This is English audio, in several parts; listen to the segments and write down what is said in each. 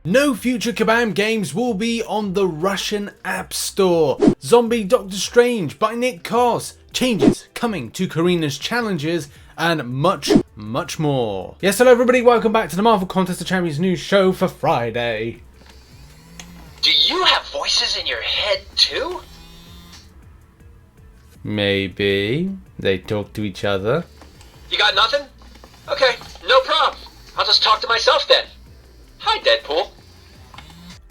No future Kabam games will be on the Russian App Store. Zombie Doctor Strange by Nick Koss. Changes coming to Carinas Challenges and much more. Yes, hello everybody, welcome back to the Marvel Contest of Champions news show for Friday. Do you have voices in your head too? Maybe. They talk to each other. You got nothing? Okay, no problem. I'll just talk to myself then. Hi, Deadpool.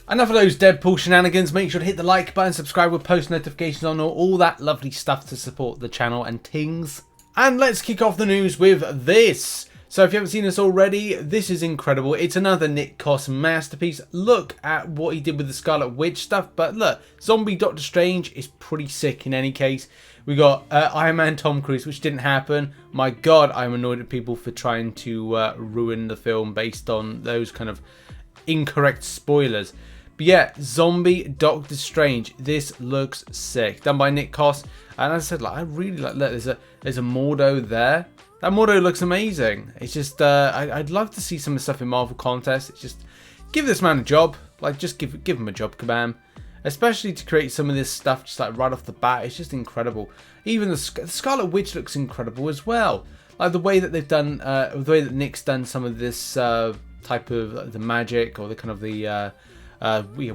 Enough of those Deadpool shenanigans. Make sure to hit the like button, subscribe with post notifications on, all that lovely stuff to support the channel and things. And let's kick off the news with this. So if you haven't seen this already, this is incredible. It's another Nick Koss masterpiece. Look at what he did with the Scarlet Witch stuff. But look, Zombie Doctor Strange is pretty sick in any case. We got Iron Man Tom Cruise, which didn't happen. My God, I'm annoyed at people for trying to ruin the film based on those kind of incorrect spoilers. But yeah, Zombie Doctor Strange. This looks sick. Done by Nick Koss. And as I said, I really like. Look, there's a Mordo there. That Mordo looks amazing. It's just I'd love to see some of the stuff in Marvel Contest. It's just give this man a job. Like just give him a job, Kabam. Especially to create some of this stuff just like right off the bat. It's just incredible. Even the Scarlet Witch looks incredible as well. Like the way that they've done, the way that Nick's done some of this type of the magic or the kind of the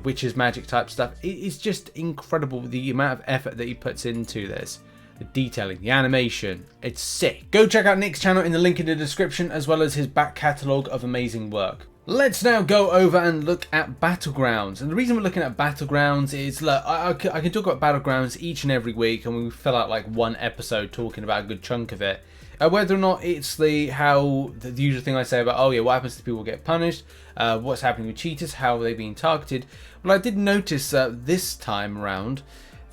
witch's magic type stuff. It's just incredible the amount of effort that he puts into this. The detailing, the animation, it's sick. Go check out Nick's channel in the link in the description, as well as his back catalogue of amazing work. Let's now go over and look at Battlegrounds. And the reason we're looking at Battlegrounds is, look, I can talk about Battlegrounds each and every week, and we fill out like one episode talking about a good chunk of it. Whether or not it's the usual thing I say about, oh yeah, what happens to people who get punished, what's happening with cheaters, how are they being targeted. Well, I did notice this time around,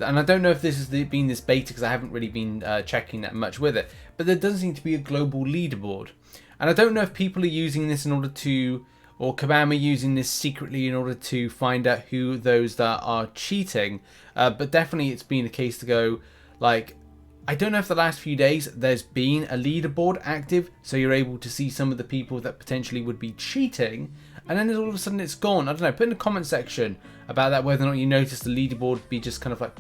and I don't know if this has been this beta because I haven't really been checking that much with it, but there does seem to be a global leaderboard. And I don't know if people are using this in order to, or Kabam are using this secretly in order to find out who those that are cheating, but definitely it's been a case to go, like, I don't know if the last few days there's been a leaderboard active, so you're able to see some of the people that potentially would be cheating, and then all of a sudden it's gone. I don't know, put in the comment section about that, whether or not you noticed the leaderboard be just kind of like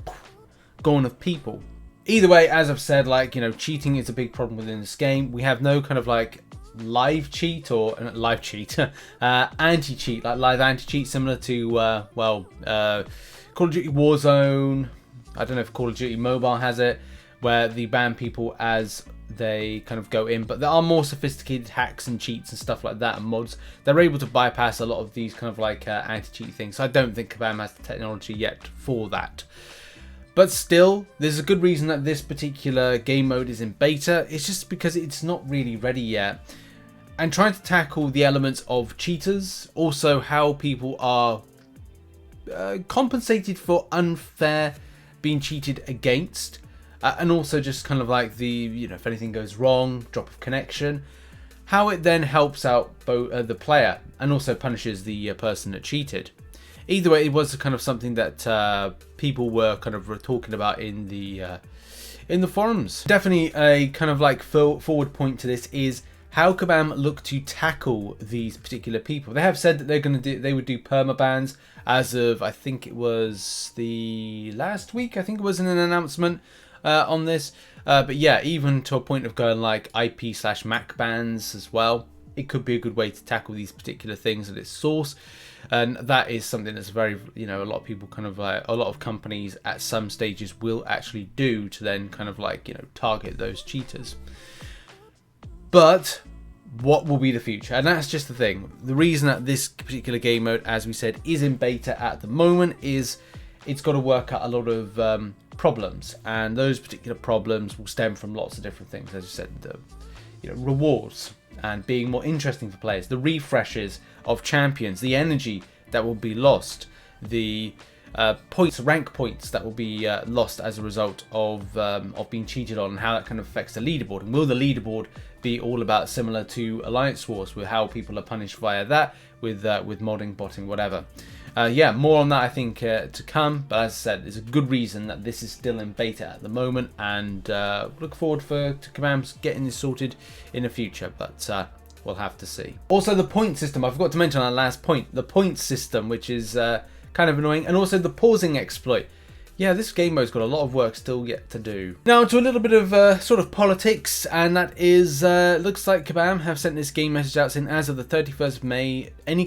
gone of people. Either way, as I've said, like, you know, cheating is a big problem within this game. We have no kind of like live cheat or anti-cheat, like live anti-cheat, similar to Call of Duty Warzone. I don't know if Call of Duty Mobile has it, where they ban people as they kind of go in, but there are more sophisticated hacks and cheats and stuff like that and mods. They're able to bypass a lot of these kind of like anti-cheat things. So I don't think Kabam has the technology yet for that. But still, there's a good reason that this particular game mode is in beta. It's just because it's not really ready yet. And trying to tackle the elements of cheaters, also how people are compensated for unfair being cheated against. And also just kind of like the, you know, if anything goes wrong, drop of connection, how it then helps out both the player and also punishes the person that cheated. Either way, it was kind of something that people were kind of talking about in the forums. Definitely a kind of like forward point to this is how Kabam look to tackle these particular people. They have said that they would do permabans as of, I think it was the last week. I think it was in an announcement on this, but yeah, even to a point of going like IP/Mac bans as well. It could be a good way to tackle these particular things at its source, and that is something that's very, you know, a lot of people kind of a lot of companies at some stages will actually do to then kind of like, you know, target those cheaters. But what will be the future? And that's just the thing. The reason that this particular game mode, as we said, is in beta at the moment is it's got to work out a lot of problems, and those particular problems will stem from lots of different things. As you said, the, you know, rewards and being more interesting for players, the refreshes of champions, the energy that will be lost, the rank points that will be lost as a result of being cheated on, and how that kind of affects the leaderboard. And will the leaderboard be all about similar to Alliance Wars, with how people are punished via that, with modding, botting, whatever. Yeah, more on that I think to come, but as I said, there's a good reason that this is still in beta at the moment, and look forward to Kabam's getting this sorted in the future. But we'll have to see. Also, the point system. I forgot to mention our last point. The point system, which is kind of annoying. And also the pausing exploit. Yeah, this game mode's got a lot of work still yet to do. Now to a little bit of sort of politics, and that is, looks like Kabam have sent this game message out saying as of the 31st of May, any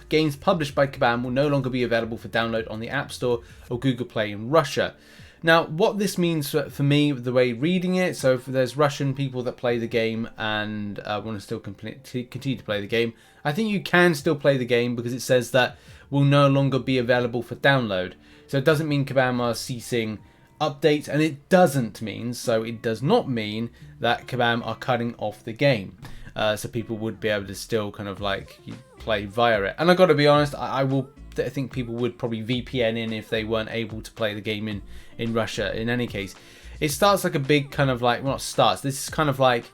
games published by Kabam will no longer be available for download on the App Store or Google Play in Russia. Now, what this means for me, the way reading it, so if there's Russian people that play the game and want to still continue to play the game, I think you can still play the game because it says that will no longer be available for download. So it doesn't mean Kabam are ceasing updates, and it doesn't mean, so it does not mean that Kabam are cutting off the game. So people would be able to still kind of like play via it. And I got to be honest, I think people would probably VPN in if they weren't able to play the game in Russia. In any case, it starts like a big kind of like, well, not starts, this is kind of like,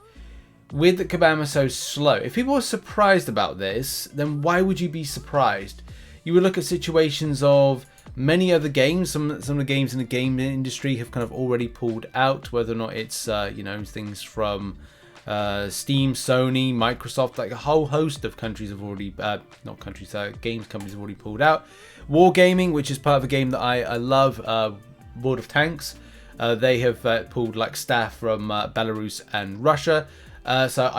weird that Kabam are so slow. If people are surprised about this, then why would you be surprised? You would look at situations of many other games. Some of the games in the game industry have kind of already pulled out, whether or not it's you know, things from Steam, Sony, Microsoft, like a whole host of countries have already games companies have already pulled out. Wargaming, which is part of a game that I love, World of Tanks, they have pulled like staff from Belarus and Russia. So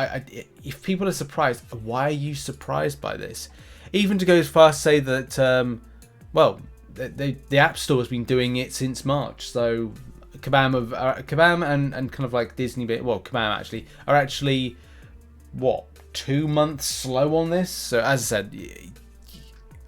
if people are surprised, why are you surprised by this? Even to go as far as say that, well, the App Store has been doing it since March. So Kabam and kind of like Disney, well, Kabam actually are actually what, 2 months slow on this. So as I said,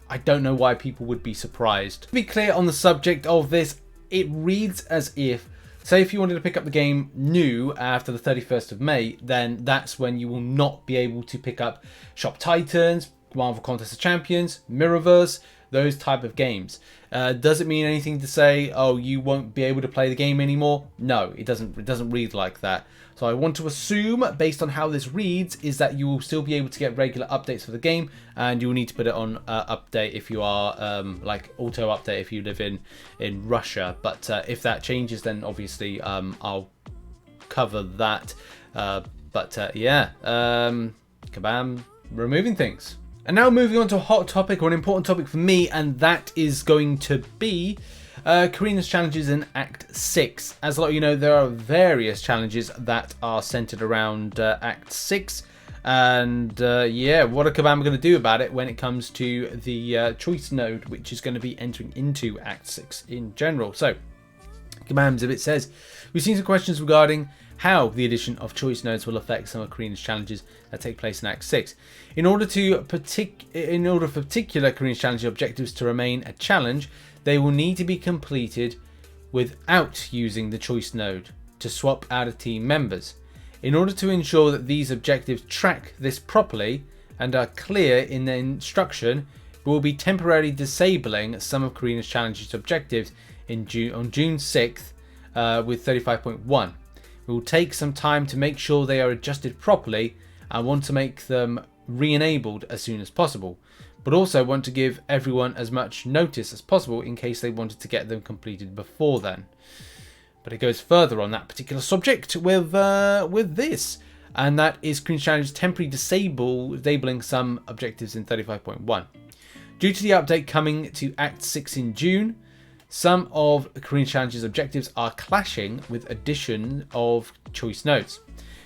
I don't know why people would be surprised. To be clear on the subject of this, it reads as if, say if you wanted to pick up the game new after the 31st of May, then that's when you will not be able to pick up Shop Titans, Marvel Contest of Champions, Mirrorverse, those type of games. Does it mean anything to say, oh, you won't be able to play the game anymore? No, it doesn't. It doesn't read like that. So I want to assume, based on how this reads, is that you will still be able to get regular updates for the game, and you will need to put it on update if you are like auto update if you live in Russia. But if that changes, then obviously I'll cover that. Yeah, Kabam removing things. And now moving on to a hot topic, or an important topic for me, and that is going to be Carinas Challenges in Act 6. As a lot of you know, there are various challenges that are centered around Act 6. And yeah, what are Kabam going to do about it when it comes to the choice node, which is going to be entering into Act 6 in general. So, Kabam's Exhibit says, we've seen some questions regarding how the addition of choice nodes will affect some of Carinas challenges that take place in Act 6. In order for particular Carinas challenge objectives to remain a challenge, they will need to be completed without using the choice node to swap out of team members. In order to ensure that these objectives track this properly and are clear in their instruction, we will be temporarily disabling some of Carinas challenges objectives on June 6th with 35.1. We will take some time to make sure they are adjusted properly and want to make them re-enabled as soon as possible, but also want to give everyone as much notice as possible in case they wanted to get them completed before then. But it goes further on that particular subject with this, and that is Carinas Challenges temporarily disabling some objectives in 35.1. Due to the update coming to Act 6 in June, some of Carinas Challenges objectives are clashing with addition of choice nodes.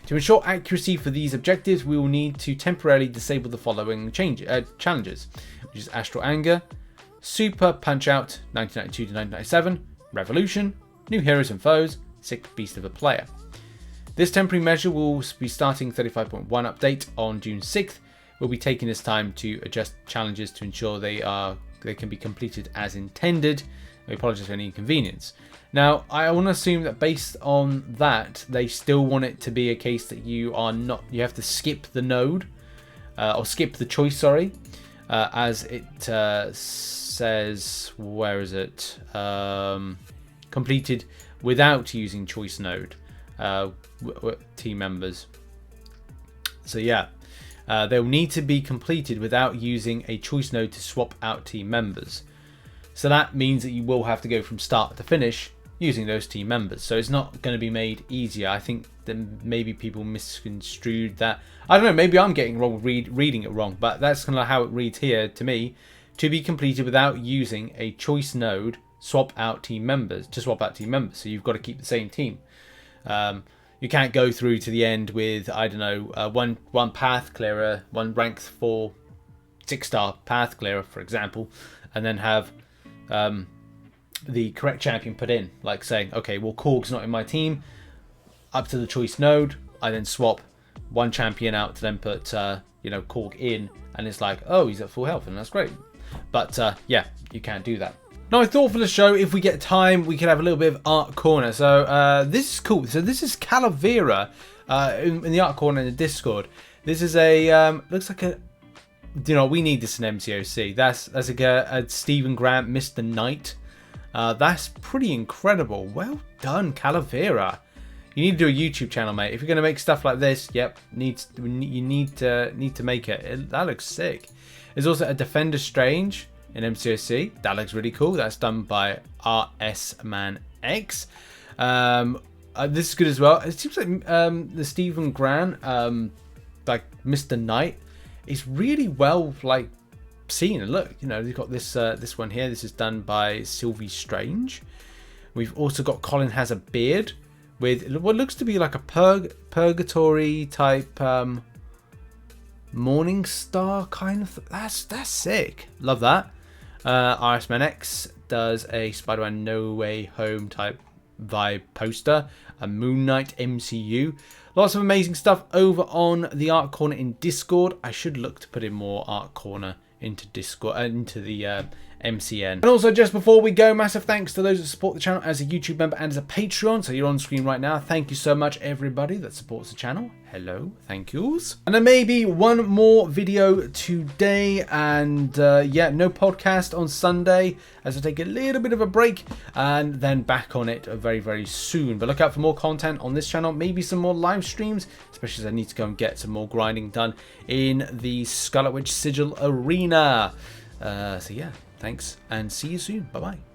To ensure accuracy for these objectives, we will need to temporarily disable the following challenges, which is Astral Anger, Super Punch-Out 1992 to 1997, Revolution, New Heroes and Foes, Sick Beast of a Player. This temporary measure will be starting 35.1 update on June 6th. We'll be taking this time to adjust challenges to ensure they can be completed as intended. I apologize for any inconvenience. Now, I want to assume that based on that, they still want it to be a case that you have to skip the node, or skip the choice, sorry, as it says, where is it? Completed without using choice node, team members. So yeah, they'll need to be completed without using a choice node to swap out team members. So that means that you will have to go from start to finish using those team members. So it's not going to be made easier. I think that maybe people misconstrued that. I don't know, maybe I'm getting wrong, reading it wrong, but that's kind of how it reads here to me. To be completed without using a choice node, swap out team members. So you've got to keep the same team. You can't go through to the end with, I don't know, one path clearer, one rank 4 6-star path clearer, for example, and then have the correct champion put in, like saying, okay, well, Korg's not in my team, up to the choice node, I then swap one champion out to then put Korg in, and it's like, oh, he's at full health, and that's great. But yeah, you can't do that. Now, I thought for the show, if we get time, we could have a little bit of Art Corner. So this is cool. So this is Calavera in the Art Corner in the Discord. This is a looks like a, we need this in MCOC. That's like a Stephen Grant, Mr. Knight. That's pretty incredible. Well done, Calavera. You need to do a YouTube channel, mate. If you're going to make stuff like this, yep, you need to make it. That looks sick. There's also a Defender Strange in MCOC. That looks really cool. That's done by RichTheMan X. This is good as well. It seems like the Stephen Grant, like Mr. Knight, is really well seen. And look, you've got this this one here. This is done by Sylvie Strange. We've also got Colin Has a Beard with what looks to be like a purgatory type Morning Star kind of. That's sick. Love that. RichTheMan X does a Spider-Man No Way Home type vibe poster. A Moon Knight MCU. Lots of amazing stuff over on the Art Corner in Discord. I should look to put in more Art Corner into Discord, into the MCN. And also, just before we go, massive thanks to those that support the channel as a YouTube member and as a Patreon. So you're on screen right now. Thank you so much, everybody that supports the channel. Hello, thank yous. And then maybe one more video today, and yeah, no podcast on Sunday as I take a little bit of a break, and then back on it very, very soon. But look out for more content on this channel, maybe some more live streams, especially as I need to go and get some more grinding done in the Scarlet Witch Sigil Arena. So yeah, thanks and see you soon. Bye bye.